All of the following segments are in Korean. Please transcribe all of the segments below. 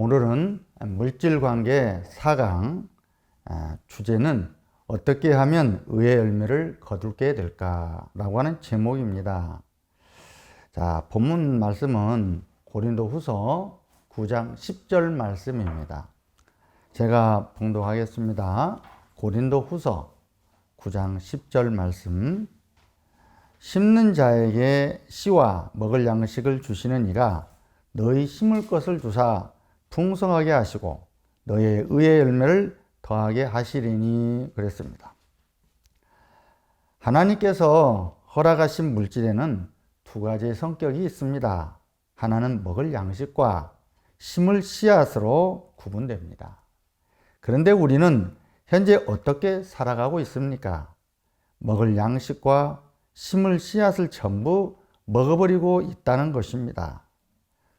오늘은 물질관계 4강 주제는 어떻게 하면 의의 열매를 거두게 될까라고 하는 제목입니다. 자, 본문 말씀은 고린도후서 9장 10절 말씀입니다. 제가 봉독하겠습니다. 고린도후서 9장 10절 말씀. 심는 자에게 씨와 먹을 양식을 주시는 이가 너희 심을 것을 주사 풍성하게 하시고 너희의 의의 열매를 더하게 하시리니 그랬습니다. 하나님께서 허락하신 물질에는 두 가지의 성격이 있습니다. 하나는 먹을 양식과 심을 씨앗으로 구분됩니다. 그런데 우리는 현재 어떻게 살아가고 있습니까? 먹을 양식과 심을 씨앗을 전부 먹어버리고 있다는 것입니다.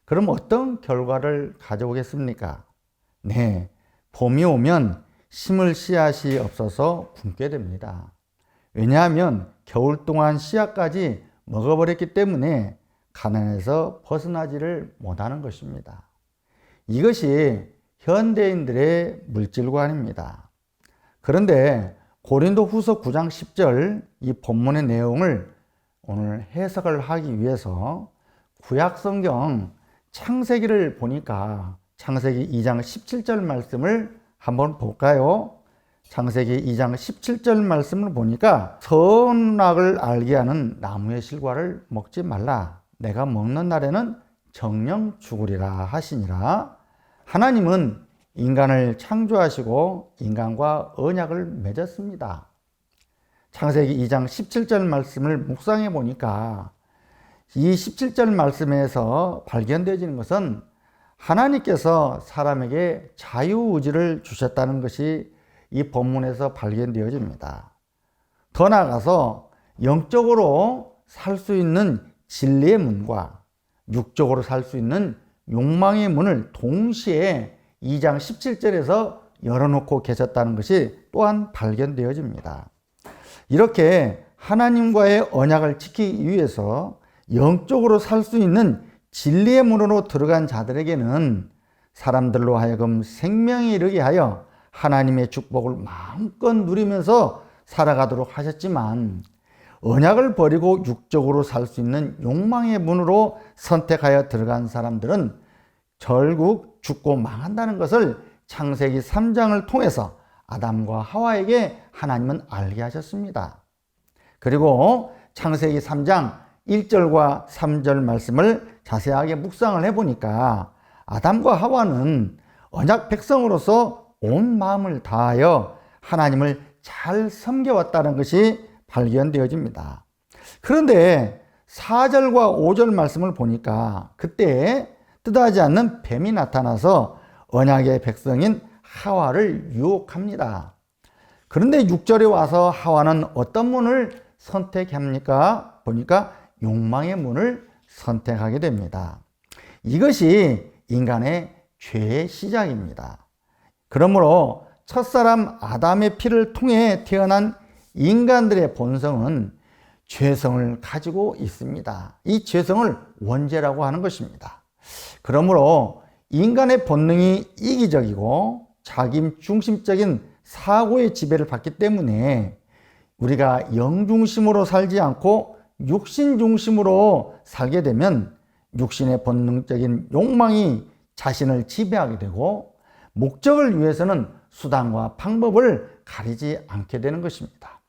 그럼 어떤 결과를 가져오겠습니까? 네, 봄이 오면 심을 씨앗이 없어서 굶게 됩니다. 왜냐하면 겨울 동안 씨앗까지 먹어버렸기 때문에 가난에서 벗어나지를 못하는 것입니다. 이것이 현대인들의 물질관입니다. 그런데 고린도후서 9장 10절 이 본문의 내용을 오늘 해석을 하기 위해서 구약성경 창세기를 보니까 창세기 2장 17절 말씀을 한번 볼까요? 창세기 2장 17절 말씀을 보니까 선악을 알게 하는 나무의 실과를 먹지 말라. 내가 먹는 날에는 정령 죽으리라 하시니라. 하나님은 인간을 창조하시고 인간과 언약을 맺었습니다. 창세기 2장 17절 말씀을 묵상해 보니까 이 17절 말씀에서 발견되어지는 것은 하나님께서 사람에게 자유의지를 주셨다는 것이 이 본문에서 발견되어집니다. 더 나아가서 영적으로 살 수 있는 진리의 문과 육적으로 살 수 있는 욕망의 문을 동시에 2장 17절에서 열어놓고 계셨다는 것이 또한 발견되어집니다. 이렇게 하나님과의 언약을 지키기 위해서 영적으로 살 수 있는 진리의 문으로 들어간 자들에게는 사람들로 하여금 생명에 이르게 하여 하나님의 축복을 마음껏 누리면서 살아가도록 하셨지만 언약을 버리고 육적으로 살 수 있는 욕망의 문으로 선택하여 들어간 사람들은 결국 죽고 망한다는 것을 창세기 3장을 통해서 아담과 하와에게 하나님은 알게 하셨습니다. 그리고 창세기 3장 1절과 3절 말씀을 자세하게 묵상을 해보니까 아담과 하와는 언약 백성으로서 온 마음을 다하여 하나님을 잘 섬겨왔다는 것이 발견되어집니다. 그런데 4절과 5절 말씀을 보니까 그때 뜻하지 않는 뱀이 나타나서 언약의 백성인 하와를 유혹합니다. 그런데 6절에 와서 하와는 어떤 문을 선택합니까? 보니까 욕망의 문을 선택하게 됩니다. 이것이 인간의 죄의 시작입니다. 그러므로 첫사람 아담의 피를 통해 태어난 인간들의 본성은 죄성을 가지고 있습니다. 이 죄성을 원죄라고 하는 것입니다. 그러므로 인간의 본능이 이기적이고 자기 중심적인 사고의 지배를 받기 때문에 우리가 영중심으로 살지 않고 육신 중심으로 살게 되면 육신의 본능적인 욕망이 자신을 지배하게 되고 목적을 위해서는 수단과 방법을 가리지 않게 되는 것입니다.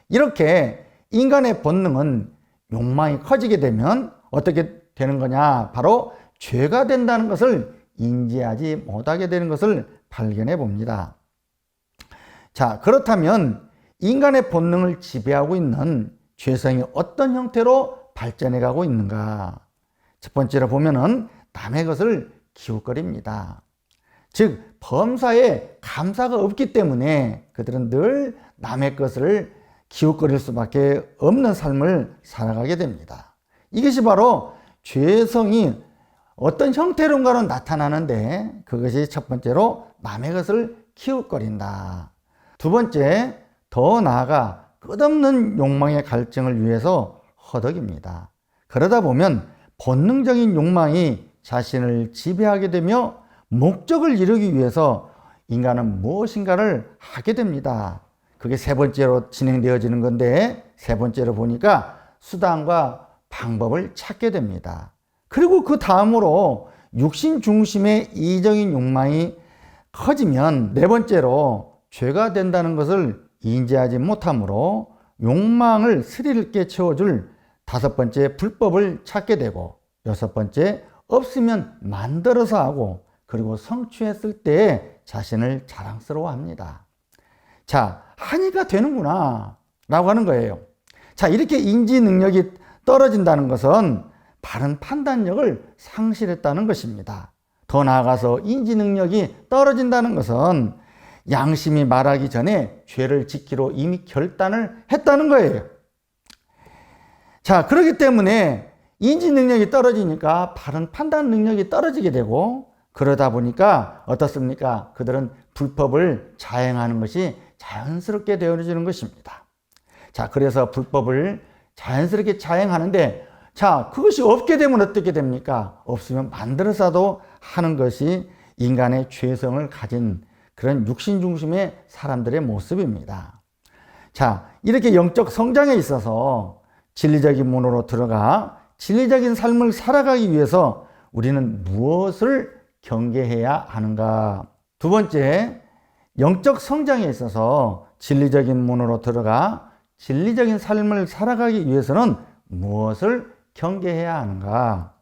이렇게 인간의 본능은 욕망이 커지게 되면 어떻게 되는 거냐? 바로 죄가 된다는 것을 인지하지 못하게 되는 것을 발견해 봅니다. 자, 그렇다면 인간의 본능을 지배하고 있는 죄성이 어떤 형태로 발전해 가고 있는가? 첫 번째로 보면은 남의 것을 기웃거립니다. 즉, 범사에 감사가 없기 때문에 그들은 늘 남의 것을 기웃거릴 수밖에 없는 삶을 살아가게 됩니다. 이것이 바로 죄성이 어떤 형태론가로 나타나는데 그것이 첫 번째로 남의 것을 기웃거린다. 두 번째, 더 나아가 끝없는 욕망의 갈증을 위해서 허덕입니다. 그러다 보면 본능적인 욕망이 자신을 지배하게 되며 목적을 이루기 위해서 인간은 무엇인가를 하게 됩니다. 그게 세 번째로 진행되어지는 건데, 세 번째로 보니까 수단과 방법을 찾게 됩니다. 그리고 그 다음으로 육신 중심의 이적인 욕망이 커지면 네 번째로 죄가 된다는 것을 인지하지 못하므로 욕망을 스릴 있게 채워줄 다섯 번째 불법을 찾게 되고, 여섯 번째 없으면 만들어서 하고, 그리고 성취했을 때 자신을 자랑스러워합니다. 자, 하니까 되는구나 라고 하는 거예요. 자, 이렇게 인지 능력이 떨어진다는 것은 바른 판단력을 상실했다는 것입니다. 더 나아가서 인지 능력이 떨어진다는 것은 양심이 말하기 전에 죄를 짓기로 이미 결단을 했다는 거예요. 자, 그렇기 때문에 인지 능력이 떨어지니까 바른 판단 능력이 떨어지게 되고, 그러다 보니까 어떻습니까? 그들은 불법을 자행하는 것이 자연스럽게 되어지는 것입니다. 자, 그래서 불법을 자연스럽게 자행하는데, 자, 그것이 없게 되면 어떻게 됩니까? 없으면 만들어서도 하는 것이 인간의 죄성을 가진 그런 육신 중심의 사람들의 모습입니다. 자, 이렇게 영적 성장에 있어서 진리적인 문으로 들어가 진리적인 삶을 살아가기 위해서 우리는 무엇을 경계해야 하는가? 두 번째, 영적 성장에 있어서 진리적인 문으로 들어가 진리적인 삶을 살아가기 위해서는 무엇을 경계해야 하는가?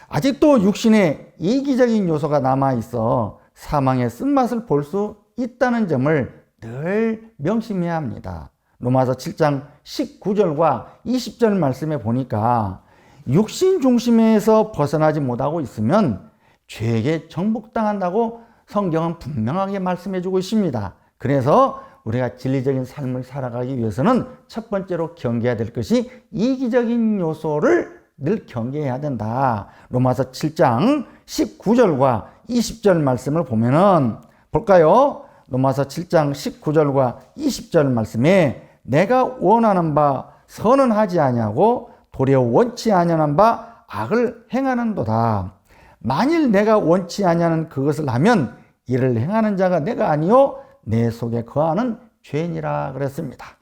아직도 육신에 이기적인 요소가 남아있어 사망의 쓴맛을 볼 수 있다는 점을 늘 명심해야 합니다. 로마서 7장 19절과 20절 말씀에 보니까 육신 중심에서 벗어나지 못하고 있으면 죄에게 정복당한다고 성경은 분명하게 말씀해주고 있습니다. 그래서 우리가 진리적인 삶을 살아가기 위해서는 첫 번째로 경계해야 될 것이 이기적인 요소를 늘 경계해야 된다. 로마서 7장 19절과 20절 말씀을 보면은 볼까요? 로마서 7장 19절과 20절 말씀에 내가 원하는 바 선은 하지 아니하고 도리어 원치 아니하는 바 악을 행하는도다. 만일 내가 원치 아니하는 그것을 하면 이를 행하는 자가 내가 아니요 내 속에 거하는 죄니라 그랬습니다.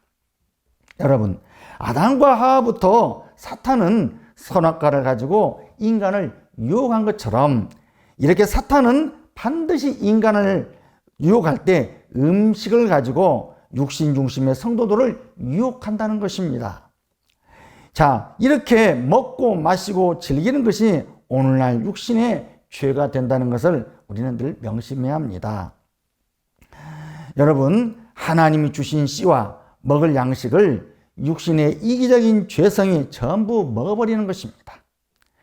여러분, 아담과 하와부터 사탄은 선악과를 가지고 인간을 유혹한 것처럼 이렇게 사탄은 반드시 인간을 유혹할 때 음식을 가지고 육신 중심의 성도들을 유혹한다는 것입니다. 자, 이렇게 먹고 마시고 즐기는 것이 오늘날 육신의 죄가 된다는 것을 우리는 늘 명심해야 합니다. 여러분, 하나님이 주신 씨와 먹을 양식을 육신의 이기적인 죄성이 전부 먹어버리는 것입니다.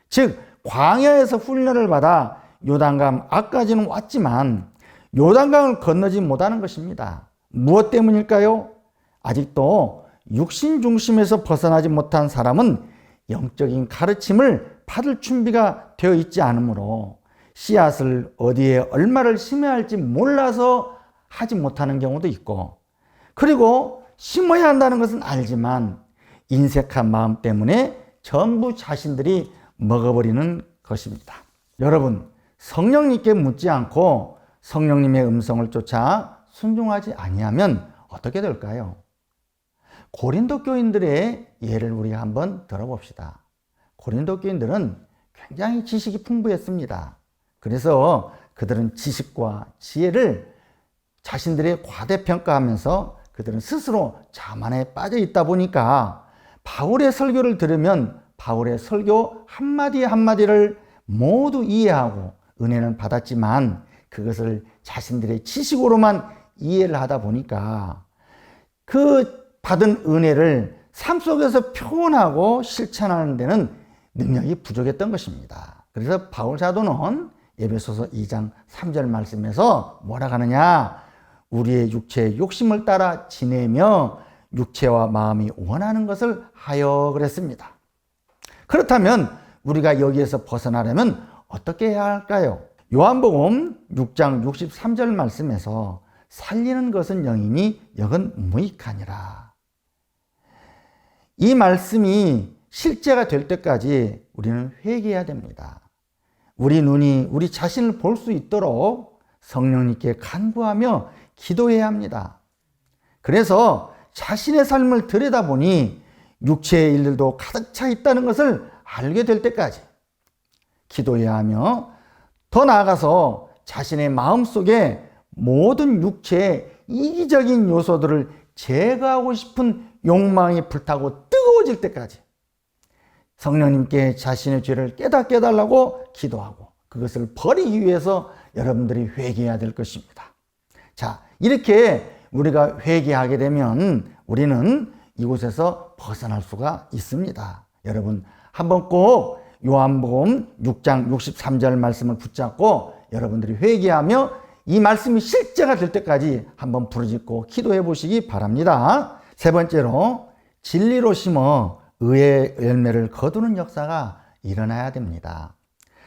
즉, 광야에서 훈련을 받아 요단강 앞까지는 왔지만 요단강을 건너지 못하는 것입니다. 무엇 때문일까요? 아직도 육신 중심에서 벗어나지 못한 사람은 영적인 가르침을 받을 준비가 되어 있지 않으므로 씨앗을 어디에 얼마를 심어야 할지 몰라서 하지 못하는 경우도 있고, 그리고 심어야 한다는 것은 알지만 인색한 마음 때문에 전부 자신들이 먹어버리는 것입니다. 여러분, 성령님께 묻지 않고 성령님의 음성을 쫓아 순종하지 아니하면 어떻게 될까요? 고린도 교인들의 예를 우리가 한번 들어봅시다. 고린도 교인들은 굉장히 지식이 풍부했습니다. 그래서 그들은 지식과 지혜를 자신들의 과대평가하면서 그들은 스스로 자만에 빠져 있다 보니까 바울의 설교를 들으면 바울의 설교 한마디 한마디를 모두 이해하고 은혜는 받았지만 그것을 자신들의 지식으로만 이해를 하다 보니까 그 받은 은혜를 삶 속에서 표현하고 실천하는 데는 능력이 부족했던 것입니다. 그래서 바울 사도는 에베소서 2장 3절 말씀에서 뭐라 하느냐? 우리의 육체의 욕심을 따라 지내며 육체와 마음이 원하는 것을 하여 그랬습니다. 그렇다면 우리가 여기에서 벗어나려면 어떻게 해야 할까요? 요한복음 6장 63절 말씀에서 살리는 것은 영이니 영은 무익하니라. 이 말씀이 실제가 될 때까지 우리는 회개해야 됩니다. 우리 눈이 우리 자신을 볼 수 있도록 성령님께 간구하며 기도해야 합니다. 그래서 자신의 삶을 들여다보니 육체의 일들도 가득 차 있다는 것을 알게 될 때까지 기도해야 하며, 더 나아가서 자신의 마음속에 모든 육체의 이기적인 요소들을 제거하고 싶은 욕망이 불타고 뜨거워질 때까지 성령님께 자신의 죄를 깨닫게 해달라고 기도하고, 그것을 버리기 위해서 여러분들이 회개해야 될 것입니다. 자, 이렇게 우리가 회개하게 되면 우리는 이곳에서 벗어날 수가 있습니다. 여러분, 한번 꼭 요한복음 6장 63절 말씀을 붙잡고 여러분들이 회개하며 이 말씀이 실제가 될 때까지 한번 부르짖고 기도해 보시기 바랍니다. 세 번째로, 진리로 심어 의의 열매를 거두는 역사가 일어나야 됩니다.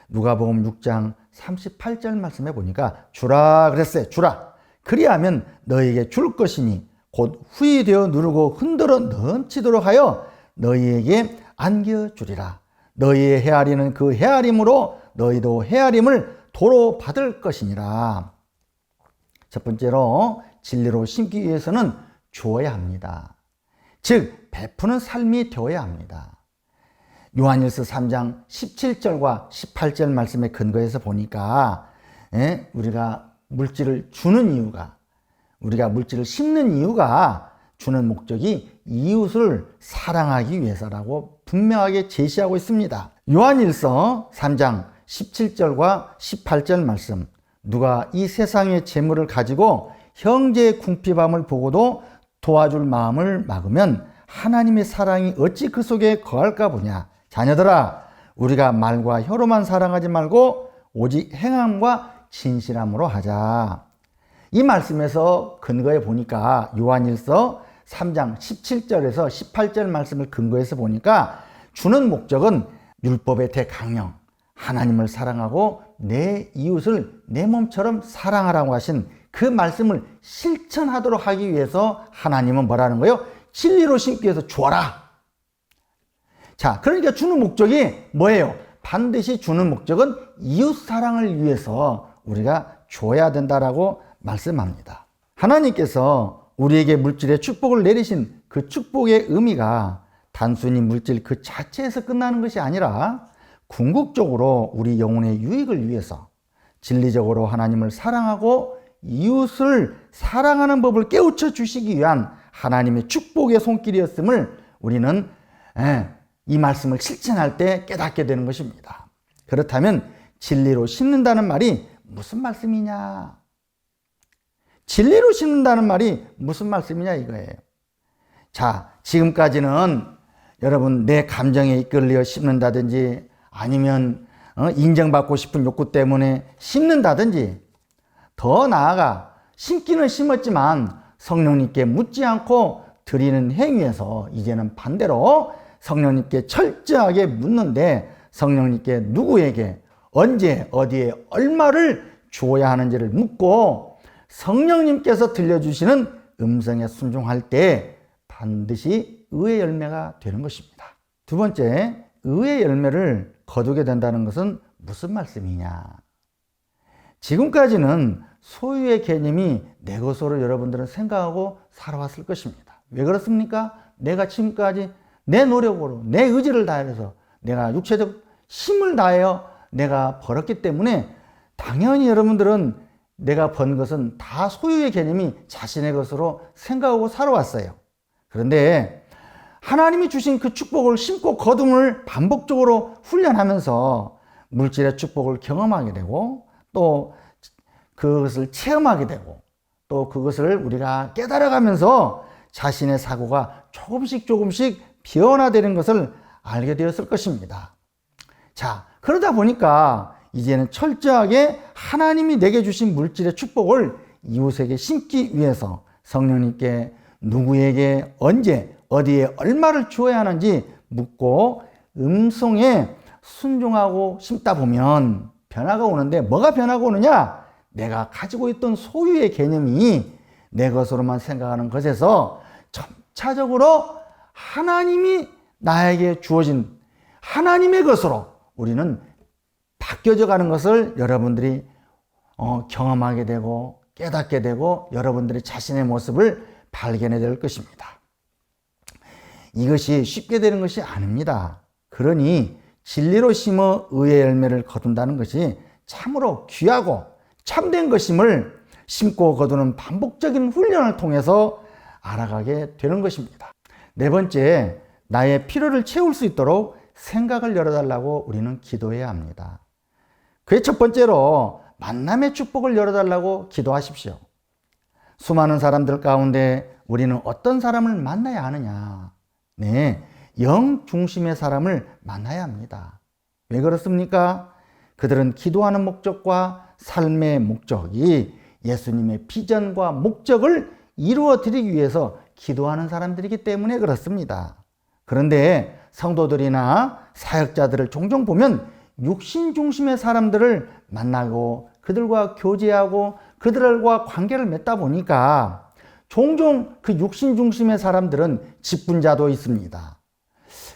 누가복음 6장 38절 말씀에 보니까 주라 그랬어요. 주라. 그리하면 너희에게 줄 것이니 곧 후히 되어 누르고 흔들어 넘치도록 하여 너희에게 안겨주리라. 너희의 헤아리는 그 헤아림으로 너희도 헤아림을 도로 받을 것이니라. 첫 번째로, 진리로 심기 위해서는 주어야 합니다. 즉 베푸는 삶이 되어야 합니다. 요한일서 3장 17절과 18절 말씀에 근거해서 보니까 우리가 물질을 주는 이유가, 우리가 물질을 심는 이유가 주는 목적이 이웃을 사랑하기 위해서라고 분명하게 제시하고 있습니다. 요한일서 3장 17절과 18절 말씀, 누가 이 세상의 재물을 가지고 형제의 궁핍함을 보고도 도와줄 마음을 막으면 하나님의 사랑이 어찌 그 속에 거할까 보냐. 자녀들아, 우리가 말과 혀로만 사랑하지 말고 오직 행함과 진실함으로 하자. 이 말씀에서 근거해 보니까 요한일서 3장 17절에서 18절 말씀을 근거해서 보니까 주는 목적은 율법의 대강령, 하나님을 사랑하고 내 이웃을 내 몸처럼 사랑하라고 하신 그 말씀을 실천하도록 하기 위해서 하나님은 뭐라는 거예요? 진리로 심기 위해서 주어라. 자, 그러니까 주는 목적이 뭐예요? 반드시 주는 목적은 이웃 사랑을 위해서 우리가 줘야 된다라고 말씀합니다. 하나님께서 우리에게 물질의 축복을 내리신 그 축복의 의미가 단순히 물질 그 자체에서 끝나는 것이 아니라 궁극적으로 우리 영혼의 유익을 위해서 진리적으로 하나님을 사랑하고 이웃을 사랑하는 법을 깨우쳐 주시기 위한 하나님의 축복의 손길이었음을 우리는 이 말씀을 실천할 때 깨닫게 되는 것입니다. 그렇다면 진리로 심는다는 말이 무슨 말씀이냐? 진리로 심는다는 말이 무슨 말씀이냐 이거예요. 자, 지금까지는 여러분 내 감정에 이끌려 심는다든지 아니면 인정받고 싶은 욕구 때문에 심는다든지, 더 나아가 심기는 심었지만 성령님께 묻지 않고 드리는 행위에서 이제는 반대로 성령님께 철저하게 묻는데, 성령님께 누구에게 언제 어디에 얼마를 주어야 하는지를 묻고 성령님께서 들려주시는 음성에 순종할 때 반드시 의의 열매가 되는 것입니다. 두 번째, 의의 열매를 거두게 된다는 것은 무슨 말씀이냐? 지금까지는 소유의 개념이 내 것으로 여러분들은 생각하고 살아왔을 것입니다. 왜 그렇습니까? 내가 지금까지 내 노력으로 내 의지를 다해서 내가 육체적 힘을 다하여 내가 벌었기 때문에 당연히 여러분들은 내가 번 것은 다 소유의 개념이 자신의 것으로 생각하고 살아왔어요. 그런데 하나님이 주신 그 축복을 심고 거둠을 반복적으로 훈련하면서 물질의 축복을 경험하게 되고 또 그것을 체험하게 되고 또 그것을 우리가 깨달아가면서 자신의 사고가 조금씩 변화되는 것을 알게 되었을 것입니다. 자, 그러다 보니까 이제는 철저하게 하나님이 내게 주신 물질의 축복을 이웃에게 심기 위해서 성령님께 누구에게 언제 어디에 얼마를 주어야 하는지 묻고 음성에 순종하고 심다 보면 변화가 오는데, 뭐가 변화가 오느냐? 내가 가지고 있던 소유의 개념이 내 것으로만 생각하는 것에서 점차적으로 하나님이 나에게 주어진 하나님의 것으로 우리는 바뀌어져 가는 것을 여러분들이 경험하게 되고 깨닫게 되고 여러분들이 자신의 모습을 발견해야 될 것입니다. 이것이 쉽게 되는 것이 아닙니다. 그러니 진리로 심어 의의 열매를 거둔다는 것이 참으로 귀하고 참된 것임을 심고 거두는 반복적인 훈련을 통해서 알아가게 되는 것입니다. 네 번째, 나의 필요를 채울 수 있도록 생각을 열어달라고 우리는 기도해야 합니다. 그의 첫 번째로 만남의 축복을 열어달라고 기도하십시오. 수많은 사람들 가운데 우리는 어떤 사람을 만나야 하느냐? 네, 영 중심의 사람을 만나야 합니다. 왜 그렇습니까? 그들은 기도하는 목적과 삶의 목적이 예수님의 비전과 목적을 이루어 드리기 위해서 기도하는 사람들이기 때문에 그렇습니다. 그런데 성도들이나 사역자들을 종종 보면 육신 중심의 사람들을 만나고 그들과 교제하고 그들과 관계를 맺다 보니까 종종 그 육신 중심의 사람들은 직분자도 있습니다.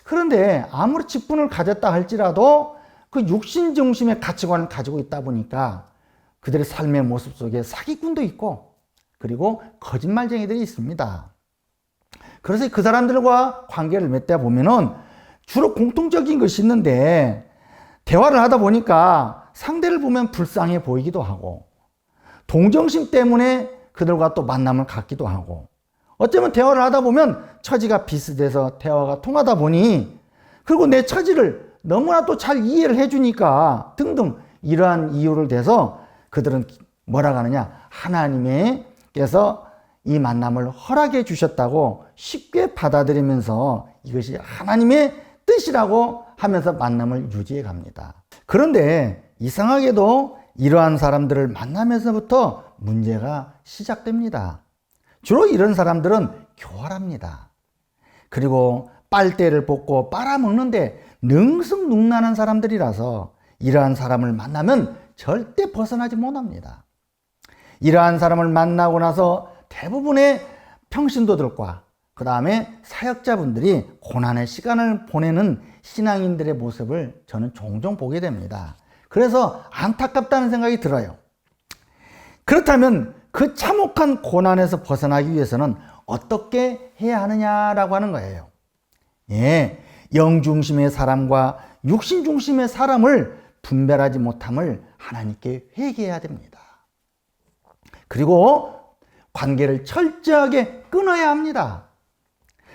그런데 아무리 직분을 가졌다 할지라도 그 육신 중심의 가치관을 가지고 있다 보니까 그들의 삶의 모습 속에 사기꾼도 있고 그리고 거짓말쟁이들이 있습니다. 그래서 그 사람들과 관계를 맺다 보면은 주로 공통적인 것이 있는데 대화를 하다 보니까 상대를 보면 불쌍해 보이기도 하고 동정심 때문에 그들과 또 만남을 갖기도 하고 어쩌면 대화를 하다 보면 처지가 비슷해서 대화가 통하다 보니 그리고 내 처지를 너무나 또 잘 이해를 해주니까 등등 이러한 이유를 대서 그들은 뭐라고 하느냐, 하나님께서 이 만남을 허락해 주셨다고 쉽게 받아들이면서 이것이 하나님의 뜻이라고 하면서 만남을 유지해 갑니다. 그런데 이상하게도 이러한 사람들을 만나면서부터 문제가 시작됩니다. 주로 이런 사람들은 교활합니다. 그리고 빨대를 뽑고 빨아먹는데 능숙능란한 사람들이라서 이러한 사람을 만나면 절대 벗어나지 못합니다. 이러한 사람을 만나고 나서 대부분의 평신도들과 그 다음에 사역자분들이 고난의 시간을 보내는 신앙인들의 모습을 저는 종종 보게 됩니다. 그래서 안타깝다는 생각이 들어요. 그렇다면 그 참혹한 고난에서 벗어나기 위해서는 어떻게 해야 하느냐라고 하는 거예요. 예, 영 중심의 사람과 육신 중심의 사람을 분별하지 못함을 하나님께 회개해야 됩니다. 그리고 관계를 철저하게 끊어야 합니다.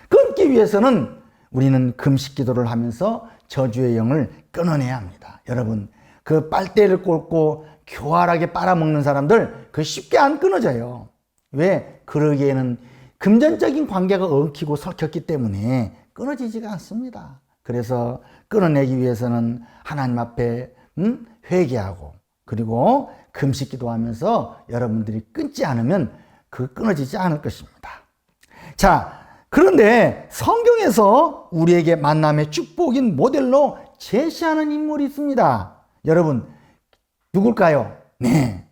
끊기 위해서는 우리는 금식 기도를 하면서 저주의 영을 끊어내야 합니다. 여러분, 그 빨대를 꽂고 교활하게 빨아먹는 사람들 그 쉽게 안 끊어져요. 왜? 그러기에는 금전적인 관계가 엉키고 설켰기 때문에 끊어지지가 않습니다. 그래서 끊어내기 위해서는 하나님 앞에 회개하고 그리고 금식 기도하면서 여러분들이 끊지 않으면 그 끊어지지 않을 것입니다. 자, 그런데 성경에서 우리에게 만남의 축복인 모델로 제시하는 인물이 있습니다. 여러분, 누굴까요? 네,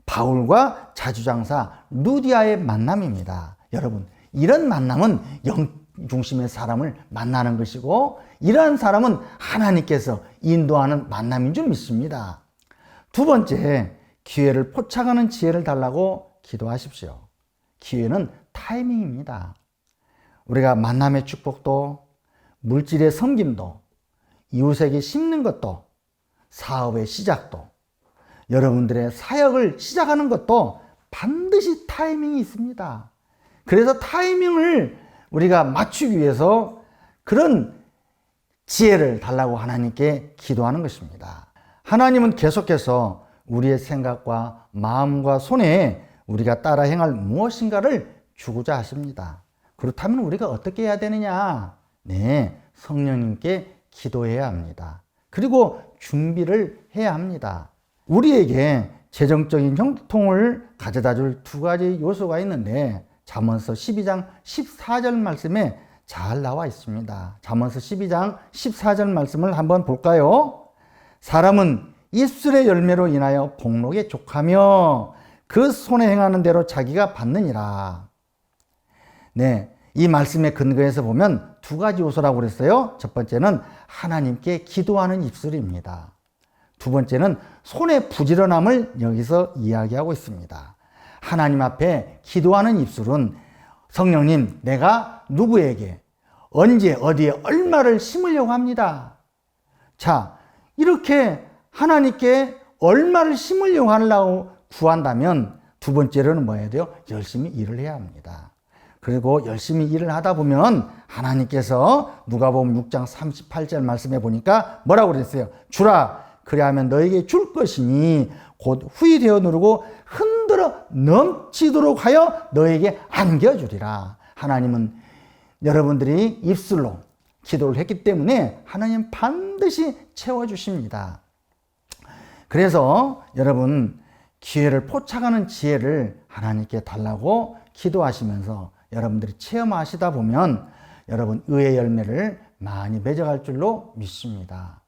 바울과 자주장사 루디아의 만남입니다. 여러분, 이런 만남은 영 중심의 사람을 만나는 것이고 이러한 사람은 하나님께서 인도하는 만남인 줄 믿습니다. 두 번째, 기회를 포착하는 지혜를 달라고 기도하십시오. 기회는 타이밍입니다. 우리가 만남의 축복도, 물질의 섬김도, 이웃에게 심는 것도, 사업의 시작도, 여러분들의 사역을 시작하는 것도 반드시 타이밍이 있습니다. 그래서 타이밍을 우리가 맞추기 위해서 그런 지혜를 달라고 하나님께 기도하는 것입니다. 하나님은 계속해서 우리의 생각과 마음과 손에 우리가 따라 행할 무엇인가를 주고자 하십니다. 그렇다면 우리가 어떻게 해야 되느냐? 네, 성령님께 기도해야 합니다. 그리고 준비를 해야 합니다. 우리에게 재정적인 형통을 가져다 줄 두 가지 요소가 있는데 잠언서 12장 14절 말씀에 잘 나와 있습니다. 잠언서 12장 14절 말씀을 한번 볼까요? 사람은 입술의 열매로 인하여 복록에 족하며 그 손에 행하는 대로 자기가 받느니라. 네, 이 말씀에 근거해서 보면 두 가지 요소라고 그랬어요. 첫 번째는 하나님께 기도하는 입술입니다. 두 번째는 손의 부지런함을 여기서 이야기하고 있습니다. 하나님 앞에 기도하는 입술은 성령님, 내가 누구에게 언제 어디에 얼마를 심으려고 합니다. 자, 이렇게 하나님께 얼마를 심으려고 하려고 구한다면 두 번째로는 뭐 해야 돼요? 열심히 일을 해야 합니다. 그리고 열심히 일을 하다 보면 하나님께서 누가복음 6장 38절 말씀해 보니까 뭐라고 그랬어요? 주라, 그리하면 너에게 줄 것이니 곧 후히 되어 누르고 흔들어 넘치도록 하여 너에게 안겨주리라. 하나님은 여러분들이 입술로 기도를 했기 때문에 하나님 반드시 채워주십니다. 그래서 여러분, 기회를 포착하는 지혜를 하나님께 달라고 기도하시면서 여러분들이 체험하시다 보면 여러분 의의 열매를 많이 맺어갈 줄로 믿습니다.